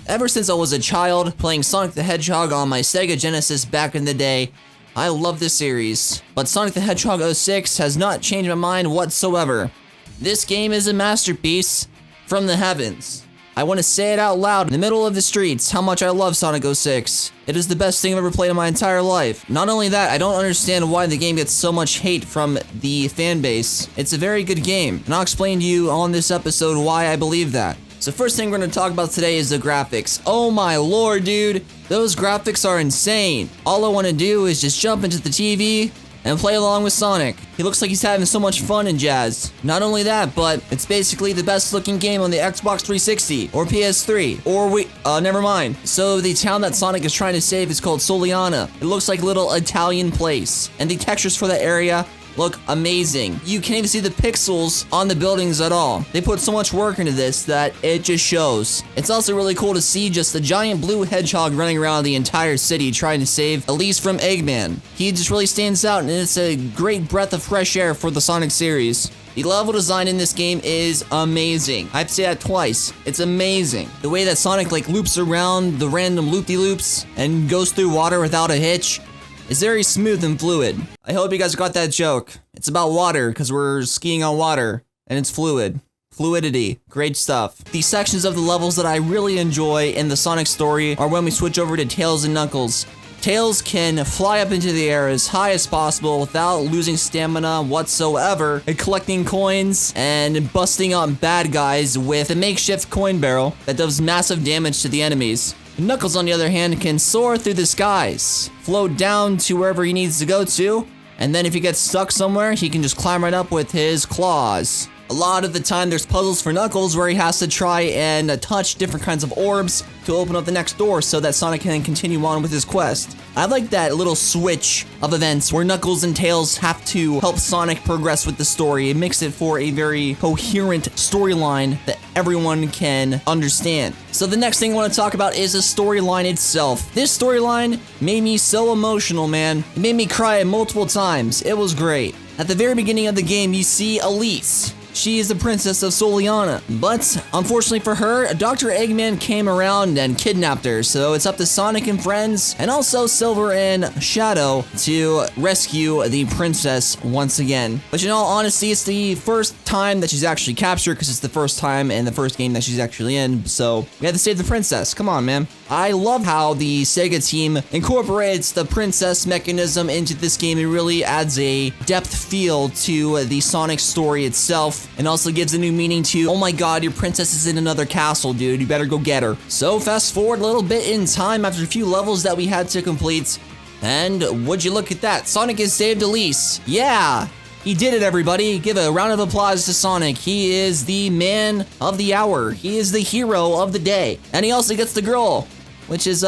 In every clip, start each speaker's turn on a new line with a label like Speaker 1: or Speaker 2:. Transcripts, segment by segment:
Speaker 1: Ever since I was a child playing Sonic the Hedgehog on my Sega Genesis back in the day, I love this series. But Sonic the Hedgehog 06 has not changed my mind whatsoever. This game is a masterpiece from the heavens. I want to say it out loud in the middle of the streets how much I love Sonic 06. It is the best thing I've ever played in my entire life. Not only that, I don't understand why the game gets so much hate from the fan base. It's a very good game, and I'll explain to you on this episode why I believe that. So first thing we're going to talk about today is the graphics. Oh my lord, dude. Those graphics are insane. All I want to do is just jump into the TV and play along with Sonic. He looks like he's having so much fun and jazz. Not only that, but it's basically the best looking game on the Xbox 360 or PS3 or never mind. So the town that Sonic is trying to save is called Soliana. It looks like a little Italian place, and the textures for that area look amazing. You can't even see the pixels on the buildings at all. They put so much work into this that it just shows. It's also really cool to see just the giant blue hedgehog running around the entire city trying to save Elise from Eggman. He just really stands out, and it's a great breath of fresh air for the Sonic series. The level design in this game is amazing. I have to say that twice. It's amazing. The way that Sonic loops around the random loop-de-loops and goes through water without a hitch is very smooth and fluid. I hope you guys got that joke. It's about water, because we're skiing on water, and it's fluid. Fluidity. Great stuff. The sections of the levels that I really enjoy in the Sonic story are when we switch over to Tails and Knuckles. Tails can fly up into the air as high as possible without losing stamina whatsoever, and collecting coins and busting up bad guys with a makeshift coin barrel that does massive damage to the enemies. Knuckles, on the other hand, can soar through the skies, float down to wherever he needs to go to, and then if he gets stuck somewhere, he can just climb right up with his claws. A lot of the time, there's puzzles for Knuckles where he has to try and touch different kinds of orbs to open up the next door so that Sonic can continue on with his quest. I like that little switch of events where Knuckles and Tails have to help Sonic progress with the story. It makes it for a very coherent storyline that everyone can understand. So the next thing I want to talk about is the storyline itself. This storyline made me so emotional, man. It made me cry multiple times. It was great. At the very beginning of the game, you see Elise. She is the princess of Soliana, but unfortunately for her, Dr. Eggman came around and kidnapped her, so it's up to Sonic and friends, and also Silver and Shadow, to rescue the princess once again. But in all honesty, it's the first time that she's actually captured, because it's the first time in the first game that she's actually in, so we have to save the princess. Come on, man. I love how the Sega team incorporates the princess mechanism into this game. It really adds a depth feel to the Sonic story itself, and also gives a new meaning to, oh my god, your princess is in another castle, dude. You better go get her. So fast forward a little bit in time after a few levels that we had to complete, and would you look at that? Sonic has saved Elise. Yeah! He did it, everybody. Give a round of applause to Sonic. He is the man of the hour. He is the hero of the day. And he also gets the girl, which is,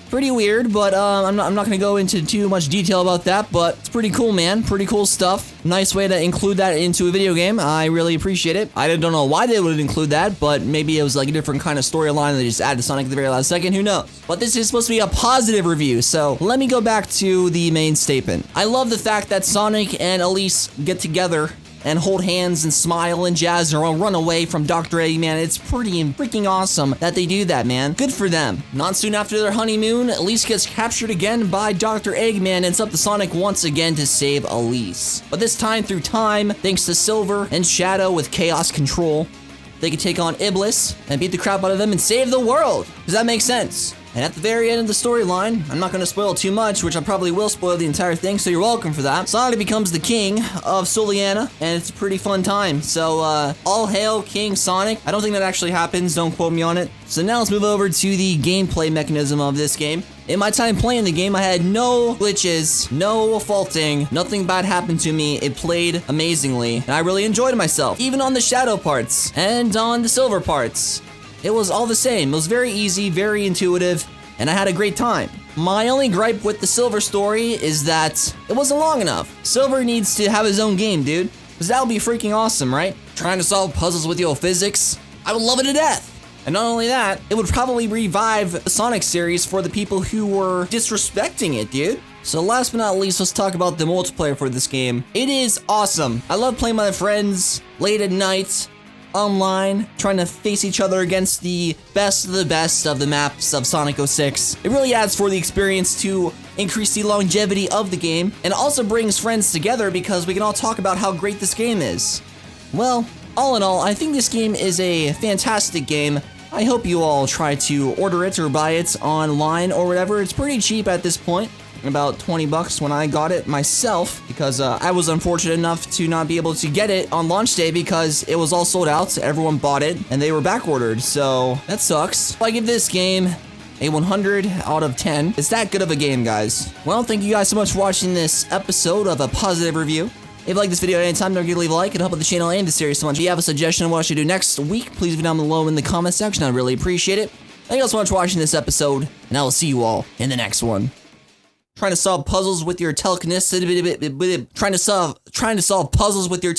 Speaker 1: pretty weird, but I'm not going to go into too much detail about that, but it's pretty cool, man. Pretty cool stuff. Nice way to include that into a video game. I really appreciate it. I don't know why they would include that, but maybe it was like a different kind of storyline they just added Sonic at the very last second. Who knows? But this is supposed to be a positive review, so let me go back to the main statement. I love the fact that Sonic and Elise get together and hold hands and smile and jazz or run away from Dr. Eggman. It's pretty freaking awesome that they do that, man. Good for them. Not soon after their honeymoon, Elise gets captured again by Dr. Eggman, and it's up to Sonic once again to save Elise. But this time through time, thanks to Silver and Shadow with Chaos Control, they can take on Iblis and beat the crap out of them and save the world. Does that make sense? And at the very end of the storyline, I'm not going to spoil too much, which I probably will spoil the entire thing, so you're welcome for that. Sonic becomes the king of Soliana, and it's a pretty fun time. So, all hail King Sonic. I don't think that actually happens, don't quote me on it. So now let's move over to the gameplay mechanism of this game. In my time playing the game, I had no glitches, no faulting, nothing bad happened to me. It played amazingly, and I really enjoyed myself, even on the shadow parts and on the silver parts. It was all the same. It was very easy, very intuitive, and I had a great time. My only gripe with the Silver story is that it wasn't long enough. Silver needs to have his own game, dude, because that would be freaking awesome, right? Trying to solve puzzles with your physics. I would love it to death. And not only that, it would probably revive the Sonic series for the people who were disrespecting it, dude. So last but not least, let's talk about the multiplayer for this game. It is awesome. I love playing with my friends late at night online, trying to face each other against the best of the maps of Sonic 06. It really adds for the experience to increase the longevity of the game, and also brings friends together because we can all talk about how great this game is. Well, all in all, I think this game is a fantastic game. I hope you all try to order it or buy it online or whatever. It's pretty cheap at this point. About 20 bucks when I got it myself, because I was unfortunate enough to not be able to get it on launch day because it was all sold out. Everyone bought it and they were back ordered, so that sucks. I give this game a 100 out of 10. It's that good of a game, guys. Well, thank you guys so much for watching this episode of A Positive Review. If you like this video at any time, don't forget to leave a like. It'll help with the channel and the series so much. If you have a suggestion of what I should do next week, please leave it down below in the comment section. I'd really appreciate it. Thank you all so much for watching this episode, and I will see you all in the next one. Trying to solve puzzles with your telekinesis. Trying to solve puzzles with your